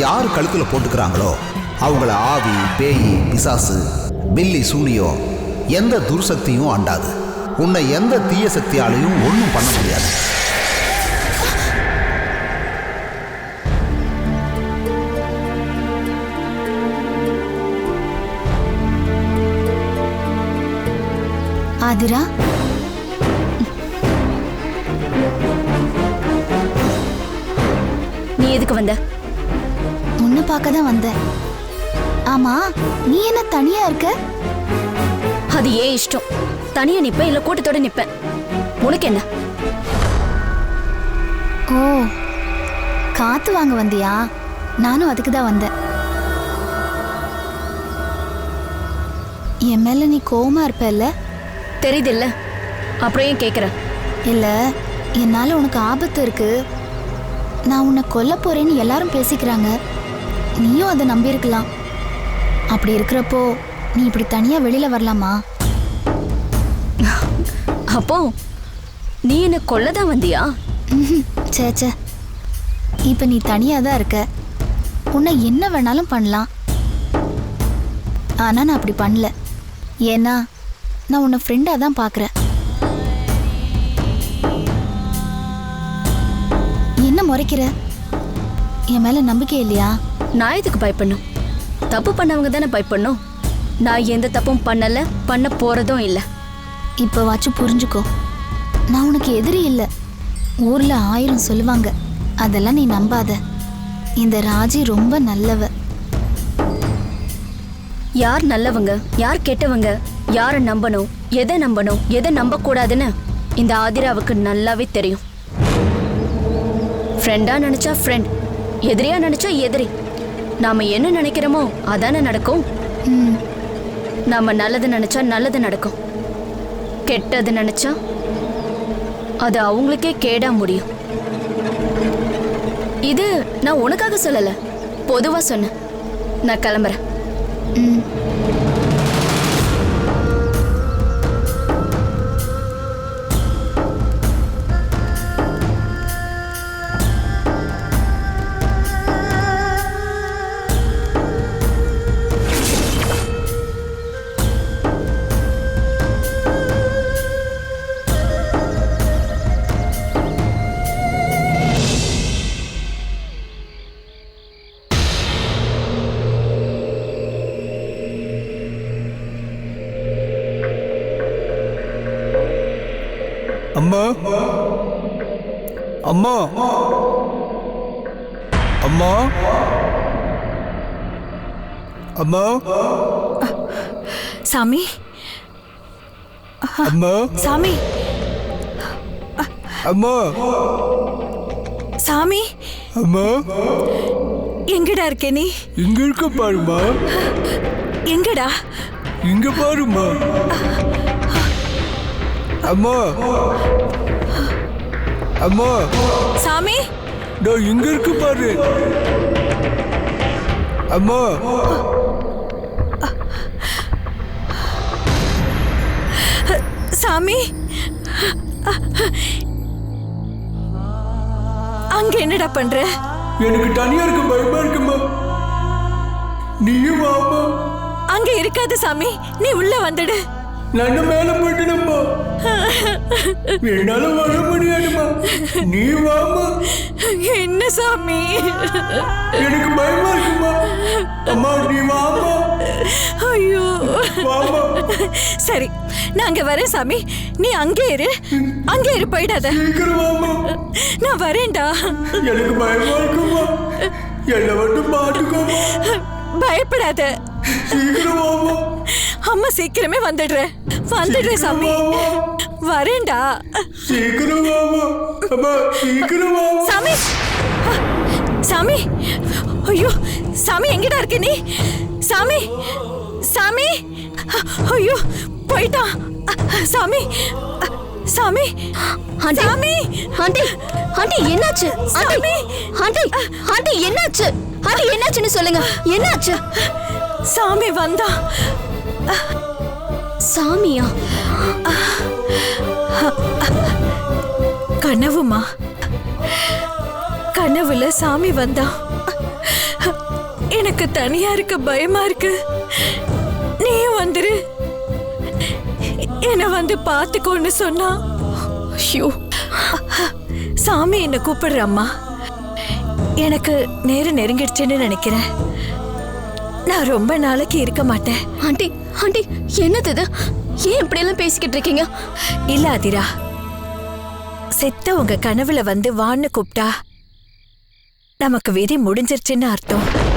யார் கழுத்துல போட்டுக்கிறாங்களோ அவங்கள ஆவி, பேய், பிசாசு, பில்லி, சூனியம் எந்த துர்சக்தியும் ஆண்டாது. உன்னை எந்த தீய சக்தியாலையும் ஒன்றும் பண்ண முடியாது. ஆதிரா, நீ எதுக்கு வந்த? உன்னை பார்க்க தான் வந்தேன். ஆமா, நீ என்ன தனியா இருக்க? அது ஏன் இஷ்டம். தனியா நிப்பேன் இல்ல கூட்டத்தோட நிப்பேன். உனக்கு என்ன? ஓ, காத்து வாங்க வந்தியா? நானும் அதுக்கு தான் வந்தேன். என் மேல நீ கோவமா இருப்பல்ல? தெரியுது இல்ல, அப்புறம் ஏன் கேக்குற? இல்ல, என்னால உனக்கு ஆபத்து இருக்கு, நான் உன்னை கொல்ல போறேன்னு எல்லாரும் பேசிக்கிறாங்க. நீயும் அதை நம்பியிருக்கலாம். அப்படி இருக்கிறப்போ நீ இப்படி தனியா வெளியில வரலாமா? அப்போ நீ என்ன கொல்லதான் வந்தியா? சேச்சே, இப்ப நீ தனியா தான் இருக்க. உன்னை என்ன வேணாலும் பண்ணலாம். ஆனா நான் அப்படி பண்ணல. ஏன்னா நான் உன்னை ஃப்ரெண்டா தான் பார்க்குறேன். என்ன முறைக்கிற? என் மேல நம்பிக்கை இல்லையா? நான் எதுக்கு பயப்படணும்? தப்பு பண்ணவங்க தானே பயப்படணும். நான் எந்த தப்பும் பண்ணல, பண்ண போறதும் இல்லை. இப்போ வாச்சும் புரிஞ்சுக்கோ, நான் உனக்கு எதிரி இல்லை. ஊர்ல 1000 சொல்லுவாங்க, அதெல்லாம் நீ நம்பாத. இந்த ராஜி ரொம்ப நல்லவ. யார் நல்லவங்க, யார் கெட்டவங்க, யாரை நம்பணும், எதை நம்ப கூடாதுன்னு இந்த ஆதிராவுக்கு நல்லாவே தெரியும். ஃப்ரெண்டா நினைச்சா ஃப்ரெண்ட், எதிரியா நினைச்சா எதிரி. நாம என்ன நினைக்கிறோமோ அதானே நடக்கும். நாம நல்லது நினைச்சா நல்லது நடக்கும், கெட்டது நினைச்சா அது அவங்களுக்கே கேடா முடியும். இது நான் உனக்காக சொல்லல, பொதுவா சொன்னேன். நான் கிளம்புறேன். அம்மா, அம்மா, அம்மா, அம்மா, சாமி, அம்மா, சாமி, அம்மா, சாமி, அம்மா, எங்கடா இருக்க நீ? இங்க இருக்க பாருமா. எங்கடா? இங்க பாருமா. அம்மா, அம்மா, சாமி, நான் இங்க இருக்கு பாரு. அம்மா, சாமி, அங்க என்னடா பண்ற? எனக்கு தனியா இருக்க பயமா இருக்குமா. நீயும் வாமா. அங்க இருக்காது சாமி, நீ உள்ள வந்துடு. நான் மேல போயிட்டேனம்மா, என்னால வர முடியாதுமா. நீ வாமா. என்ன சாமி, எனக்கு பயமா இருக்குமா. அம்மா நீ வாமா. ஐயோ, வாமா. சரி, நான் அங்க வரேன் சாமி. நீ அங்கே இரு, அங்கே இரு, போயிடாத. சீக்கிரம் வாமா. நான் வரேன்டா. எனக்கு பயமா இருக்குமா. என்ன மட்டும் பாத்துக்கோமா. பயப்படாத. சீக்கிரம் வாமா. அம்மா சீக்கிரமே வந்துடுறேன் சாமி. வரேன்டா. சீக்கிரம் வாமா. அம்மா சீக்கிரம் வாமா. சாமி, சாமி, ஐயோ சாமி, எங்கடா இருக்க நீ? சாமி, சாமி, ஐயோ போயிட்டான் சாமி. சாமி, சாமி, ஆண்டி, ஆண்டி என்னாச்சு? சாமி, ஆண்டி, ஆண்டி என்னாச்சு? ஆண்டி என்னாச்சுன்னு சொல்லுங்க. என்னாச்சு? சாமி வந்தா. சாமியா? கனவுமா? கனவுல சாமி வந்தா. எனக்கு தனியா இருக்க பயமா இருக்கு. நீயும் வந்துரு. என்ன வந்து பாத்துக்கோன்னு சொன்னா. ஐயோ, சாமி என்ன கூப்பிடுறம்மா. எனக்கு நேரம் நெருங்கிடுச்சுன்னு நினைக்கிறேன். நான் ரொம்ப நாளைக்கு இருக்க மாட்டேன். ஆண்டி ஆண்டி, என்னது இது? ஏன் இப்படி எல்லாம் பேசிக்கிட்டு இருக்கீங்க? இல்ல அதிரா, செத்த உங்க கனவுல வந்து வான்னு கூப்பிட்டா நமக்கு விதி முடிஞ்சிருச்சுன்னு அர்த்தம்.